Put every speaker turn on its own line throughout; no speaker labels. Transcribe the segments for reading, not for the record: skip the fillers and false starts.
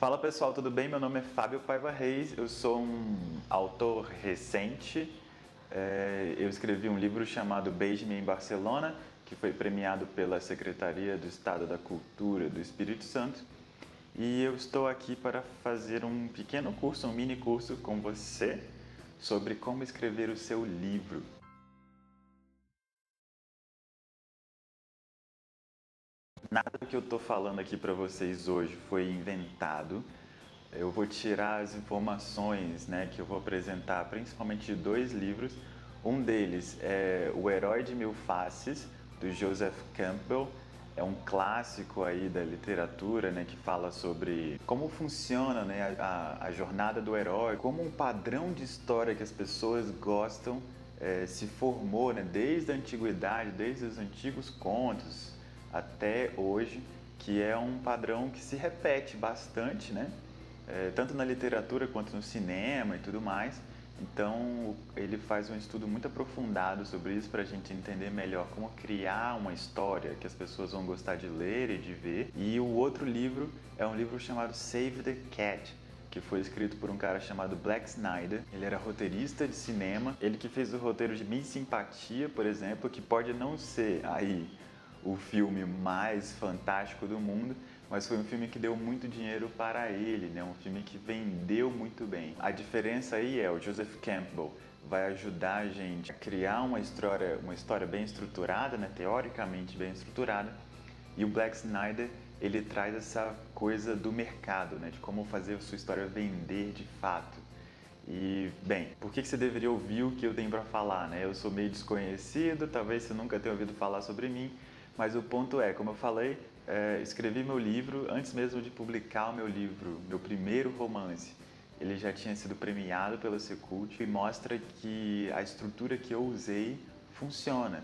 Fala pessoal, tudo bem? Meu nome é Fábio Paiva Reis, eu sou um autor recente. Eu escrevi um livro chamado Beije-me em Barcelona, que foi premiado pela Secretaria do Estado da Cultura do Espírito Santo. E eu estou aqui para fazer um pequeno curso, um mini curso com você sobre como escrever o seu livro. Nada do que eu estou falando aqui para vocês hoje foi inventado. Eu vou tirar as informações, que eu vou apresentar, principalmente de dois livros. Um deles é O Herói de Mil Faces, do Joseph Campbell. É um clássico aí da literatura, que fala sobre como funciona, a jornada do herói, como um padrão de história que as pessoas gostam se formou, desde a antiguidade, desde os antigos contos até hoje, que é um padrão que se repete bastante, tanto na literatura quanto no cinema e tudo mais. Então ele faz um estudo muito aprofundado sobre isso para a gente entender melhor como criar uma história que as pessoas vão gostar de ler e de ver. E o outro livro é um livro chamado Save the Cat, que foi escrito por um cara chamado Black Snyder. Ele era roteirista de cinema, ele que fez o roteiro de Miss Simpatia, por exemplo, que pode não ser aí o filme mais fantástico do mundo, mas foi um filme que deu muito dinheiro para ele, um filme que vendeu muito bem. A diferença aí é o Joseph Campbell vai ajudar a gente a criar uma história bem estruturada, teoricamente bem estruturada, e o Black Snyder ele traz essa coisa do mercado, de como fazer a sua história vender de fato. E, bem, por que você deveria ouvir o que eu tenho para falar, Eu sou meio desconhecido, talvez você nunca tenha ouvido falar sobre mim, mas o ponto é, como eu falei, escrevi meu livro antes mesmo de publicar o meu livro, meu primeiro romance. Ele já tinha sido premiado pela Secult e mostra que a estrutura que eu usei funciona,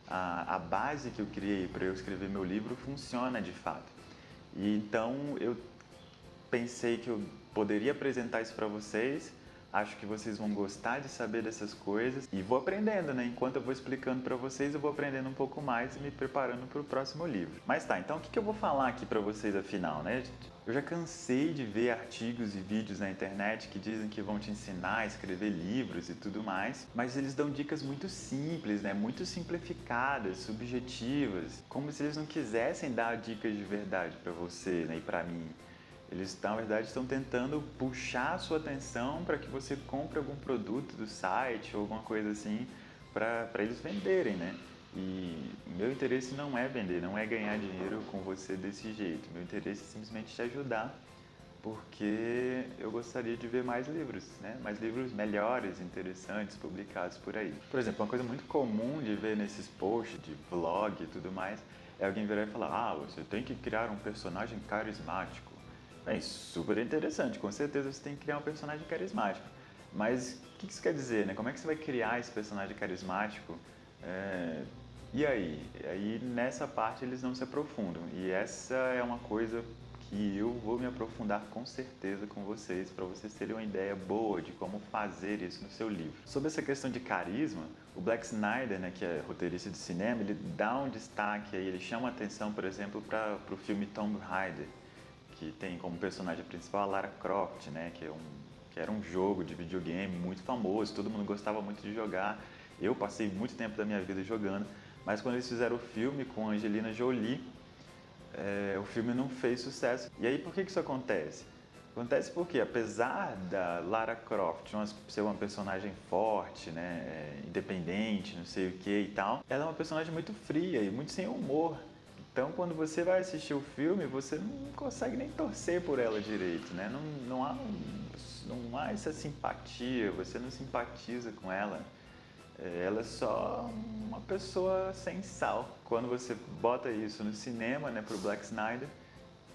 A base que eu criei para eu escrever meu livro funciona de fato. E então eu pensei que eu poderia apresentar isso para vocês. Acho que vocês vão gostar de saber dessas coisas e vou aprendendo, Enquanto eu vou explicando para vocês, eu vou aprendendo um pouco mais e me preparando para o próximo livro. Mas tá, então o que eu vou falar aqui para vocês afinal, Eu já cansei de ver artigos e vídeos na internet que dizem que vão te ensinar a escrever livros e tudo mais, mas eles dão dicas muito simples, muito simplificadas, subjetivas, como se eles não quisessem dar dicas de verdade para você, e para mim. Eles, na verdade, estão tentando puxar a sua atenção para que você compre algum produto do site ou alguma coisa assim para eles venderem, E meu interesse não é vender, não é ganhar dinheiro com você desse jeito. Meu interesse é simplesmente te ajudar, porque eu gostaria de ver mais livros, Mais livros melhores, interessantes, publicados por aí. Por exemplo, uma coisa muito comum de ver nesses posts de vlog e tudo mais é alguém virar e falar: você tem que criar um personagem carismático. Bem, super interessante, com certeza você tem que criar um personagem carismático. Mas o que isso quer dizer, Como é que você vai criar esse personagem carismático? E aí? Aí nessa parte eles não se aprofundam. E essa é uma coisa que eu vou me aprofundar com certeza com vocês, para vocês terem uma ideia boa de como fazer isso no seu livro. Sobre essa questão de carisma, o Black Snyder, que é roteirista de cinema, ele dá um destaque aí, ele chama a atenção, por exemplo, para o filme Tomb Raider, que tem como personagem principal a Lara Croft, que era um jogo de videogame muito famoso, todo mundo gostava muito de jogar. Eu passei muito tempo da minha vida jogando, mas quando eles fizeram o filme com a Angelina Jolie, o filme não fez sucesso. E aí por que isso acontece? Acontece porque, apesar da Lara Croft ser uma personagem forte, independente, não sei o que e tal, ela é uma personagem muito fria e muito sem humor. Então, quando você vai assistir o filme, você não consegue nem torcer por ela direito, não há essa simpatia, você não simpatiza com ela. Ela é só uma pessoa sem sal. Quando você bota isso no cinema, pro Black Snyder,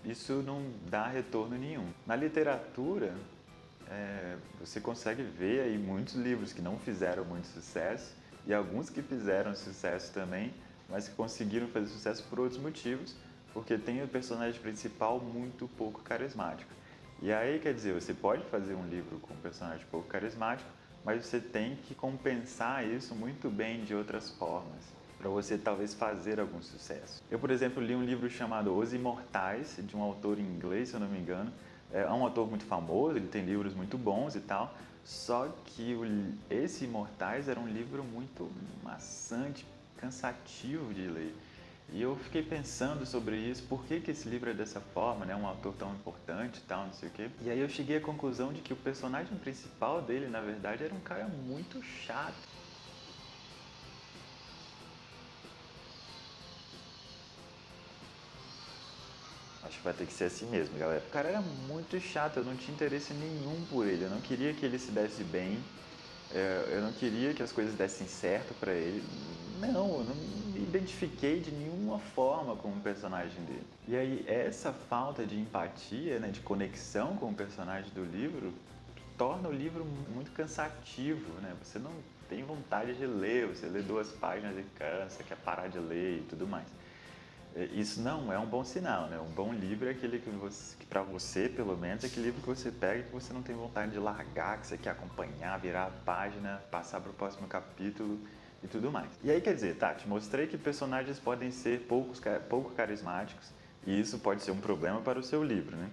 isso não dá retorno nenhum. Na literatura, você consegue ver aí muitos livros que não fizeram muito sucesso e alguns que fizeram sucesso também, mas que conseguiram fazer sucesso por outros motivos, porque tem o personagem principal muito pouco carismático. E aí, quer dizer, você pode fazer um livro com um personagem pouco carismático, mas você tem que compensar isso muito bem de outras formas, para você talvez fazer algum sucesso. Eu, por exemplo, li um livro chamado Os Imortais, de um autor inglês, se eu não me engano, É um autor muito famoso, ele tem livros muito bons e tal, só que esse Imortais era um livro muito maçante, cansativo de ler. E eu fiquei pensando sobre isso, por que que esse livro é dessa forma, né? Um autor tão importante e tal, não sei o quê. E aí eu cheguei à conclusão de que o personagem principal dele, na verdade, era um cara muito chato. Acho que vai ter que ser assim mesmo, galera. O cara era muito chato, eu não tinha interesse nenhum por ele. Eu não queria que ele se desse bem, eu não queria que as coisas dessem certo pra ele. Não, eu não me identifiquei de nenhuma forma com o personagem dele. E aí, essa falta de empatia, né, de conexão com o personagem do livro, torna o livro muito cansativo, né? Você não tem vontade de ler, você lê 2 páginas e cansa, quer parar de ler e tudo mais. Isso não é um bom sinal, né? Um bom livro é aquele que para você, pelo menos, é aquele livro que você pega e que você não tem vontade de largar, que você quer acompanhar, virar a página, passar para o próximo capítulo e tudo mais. E aí, quer dizer, tá, te mostrei que personagens podem ser pouco carismáticos e isso pode ser um problema para o seu livro, né?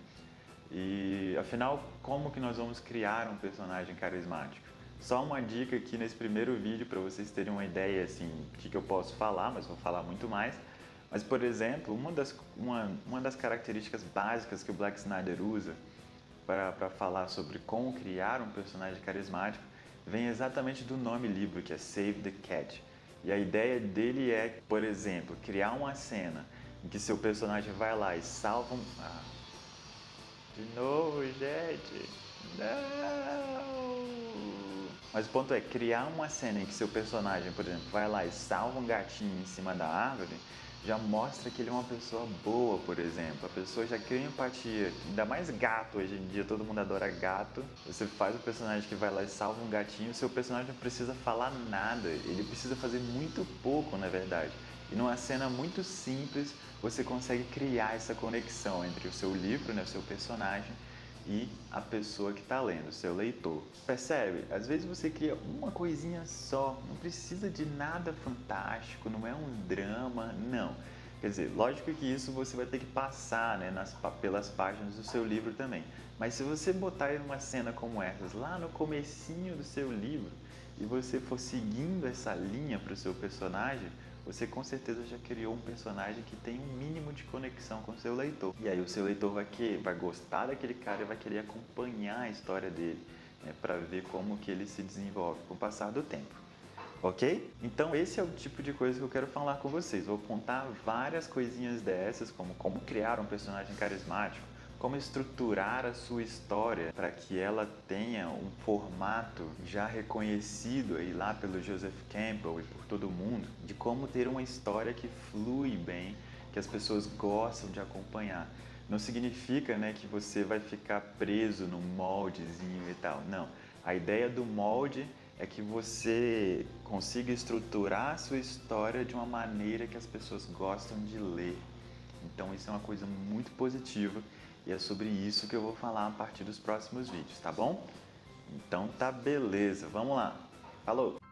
E afinal, como que nós vamos criar um personagem carismático? Só uma dica aqui nesse primeiro vídeo para vocês terem uma ideia assim, de que eu posso falar, mas vou falar muito mais. Mas, por exemplo, uma das características básicas que o Black Snyder usa para falar sobre como criar um personagem carismático vem exatamente do nome livro, que é Save the Cat. E a ideia dele é, por exemplo, criar uma cena em que seu personagem vai lá e salva um... de novo, gente! Não! Mas o ponto é, criar uma cena em que seu personagem, por exemplo, vai lá e salva um gatinho em cima da árvore, já mostra que ele é uma pessoa boa, por exemplo. A pessoa já cria empatia. Ainda mais gato hoje em dia, todo mundo adora gato. Você faz o personagem que vai lá e salva um gatinho, seu personagem não precisa falar nada. Ele precisa fazer muito pouco, na verdade. E numa cena muito simples, você consegue criar essa conexão entre o seu livro, né, o seu personagem, e a pessoa que está lendo, o seu leitor. Percebe? Às vezes você cria uma coisinha só, não precisa de nada fantástico, não é um drama, não. Quer dizer, lógico que isso você vai ter que passar, né, pelas páginas do seu livro também. Mas se você botar uma cena como essas lá no comecinho do seu livro e você for seguindo essa linha para o seu personagem, você com certeza já criou um personagem que tem um mínimo de conexão com o seu leitor. E aí o seu leitor vai gostar daquele cara e vai querer acompanhar a história dele, né, para ver como que ele se desenvolve com o passar do tempo. Ok? Então esse é o tipo de coisa que eu quero falar com vocês. Vou contar várias coisinhas dessas, como criar um personagem carismático, como estruturar a sua história para que ela tenha um formato já reconhecido aí lá pelo Joseph Campbell e por todo mundo, de como ter uma história que flui bem, que as pessoas gostam de acompanhar. Não significa, né, que você vai ficar preso num moldezinho e tal. Não. A ideia do molde é que você consiga estruturar a sua história de uma maneira que as pessoas gostam de ler. Então isso é uma coisa muito positiva e é sobre isso que eu vou falar a partir dos próximos vídeos, tá bom? Então tá beleza, vamos lá. Falou!